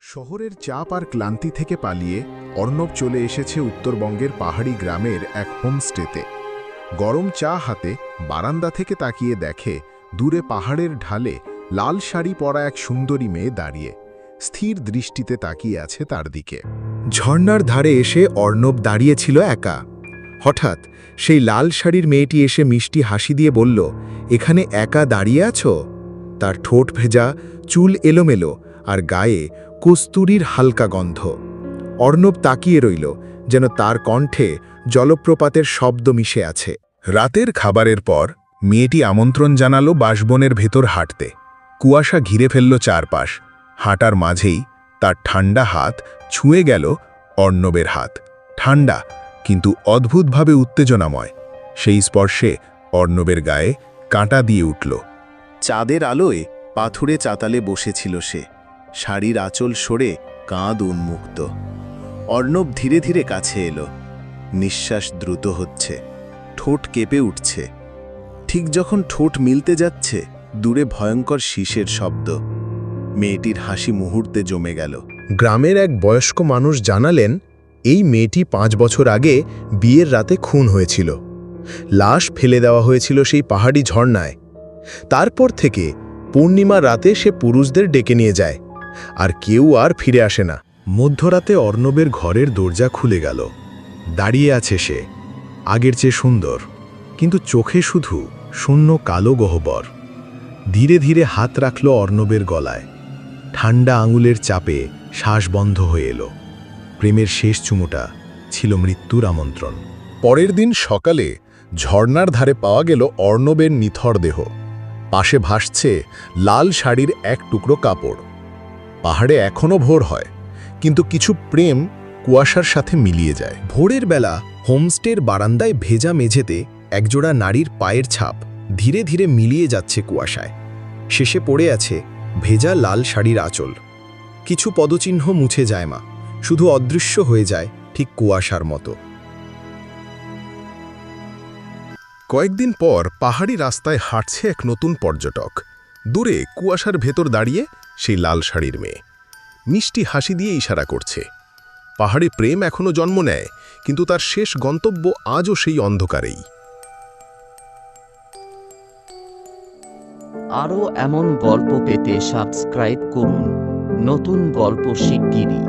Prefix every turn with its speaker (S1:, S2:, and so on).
S1: শহরের চাপ আর ক্লান্তি থেকে পালিয়ে অর্ণব চলে এসেছে উত্তরবঙ্গের পাহাড়ি গ্রামের এক হোমস্টেতে। গরম চা হাতে বারান্দা থেকে তাকিয়ে দেখে দূরে পাহাড়ের ঢালে লাল শাড়ি পরা এক সুন্দরী মেয়ে দাঁড়িয়ে স্থির দৃষ্টিতে তাকিয়ে আছে তার দিকে। ঝর্ণার ধারে এসে অর্ণব দাঁড়িয়েছিল একা। হঠাৎ সেই লাল শাড়ির মেয়েটি এসে মিষ্টি হাসি দিয়ে বলল, এখানে একা দাঁড়িয়ে আছো? তার ঠোঁট ভেজা, চুল এলোমেলো আর গায়ে কস্তুরীর হালকা গন্ধ। অর্ণব তাকিয়ে রইল, যেন তার কণ্ঠে জলপ্রপাতের শব্দ মিশে আছে। রাতের খাবারের পর মেয়েটি আমন্ত্রণ জানালো বাসবনের ভেতর হাঁটতে। কুয়াশা ঘিরে ফেলল চারপাশ। হাঁটার মাঝেই তার ঠান্ডা হাত ছুঁয়ে গেল অর্ণবের হাত। ঠান্ডা কিন্তু অদ্ভুতভাবে উত্তেজনাময়। সেই স্পর্শে অর্ণবের গায়ে কাঁটা দিয়ে উঠল।
S2: চাঁদের আলোয় পাথুরে চাতালে বসেছিল সে, শাড়ির আঁচল সরে কাঁধ উন্মুক্ত। অর্ণব ধীরে ধীরে কাছে এলো। নিঃশ্বাস দ্রুত হচ্ছে, ঠোঁট কেঁপে উঠছে। ঠিক যখন ঠোঁট মিলতে যাচ্ছে, দূরে ভয়ঙ্কর শীষের শব্দ। মেয়েটির হাসি মুহূর্তে জমে গেল।
S1: গ্রামের এক বয়স্ক মানুষ জানালেন, এই মেয়েটি 5 বছর আগে বিয়ের রাতে খুন হয়েছিল। লাশ ফেলে দেওয়া হয়েছিল সেই পাহাড়ি ঝর্ণায়। তারপর থেকে পূর্ণিমা রাতে সে পুরুষদের ডেকে নিয়ে যায়, আর কেউ আর ফিরে আসে না। মধ্যরাতে অর্ণবের ঘরের দরজা খুলে গেল। দাঁড়িয়ে আছে সে, আগের চেয়ে সুন্দর, কিন্তু চোখে শুধু শূন্য কালো গহ্বর। ধীরে ধীরে হাত রাখল অর্ণবের গলায়। ঠান্ডা আঙুলের চাপে শ্বাস বন্ধ হয়ে এলো। প্রেমের শেষ চুমুটা ছিল মৃত্যুর আমন্ত্রণ। পরের দিন সকালে ঝর্ণার ধারে পাওয়া গেল অর্ণবের নিথর দেহ। পাশে ভাসছে লাল শাড়ির এক টুকরো কাপড়। পাহাড়ে এখনও ভোর হয়, কিন্তু কিছু প্রেম কুয়াশার সাথে মিলিয়ে যায়। ভোরের বেলা হোমস্টের বারান্দায় ভেজা মেঝেতে একজোড়া নারীর পায়ের ছাপ ধীরে ধীরে মিলিয়ে যাচ্ছে কুয়াশায়। শেষে পড়ে আছে ভেজা লাল শাড়ির আঁচল। কিছু পদচিহ্ন মুছে যায় মা, শুধু অদৃশ্য হয়ে যায় ঠিক কুয়াশার মতো। কয়েকদিন পর পাহাড়ি রাস্তায় হাঁটছে এক নতুন পর্যটক। দূরে কুয়াশার ভেতর দাঁড়িয়ে সেই লাল শাড়ির মেয়ে মিষ্টি হাসি দিয়ে ইশারা করছে। পাহাড়ে প্রেম এখনো জন্ম নেয়, কিন্তু তার শেষ গন্তব্য আজও সেই অন্ধকারেই।
S3: আরও এমন গল্প পেতে সাবস্ক্রাইব করুন। নতুন গল্প শিগগিরই।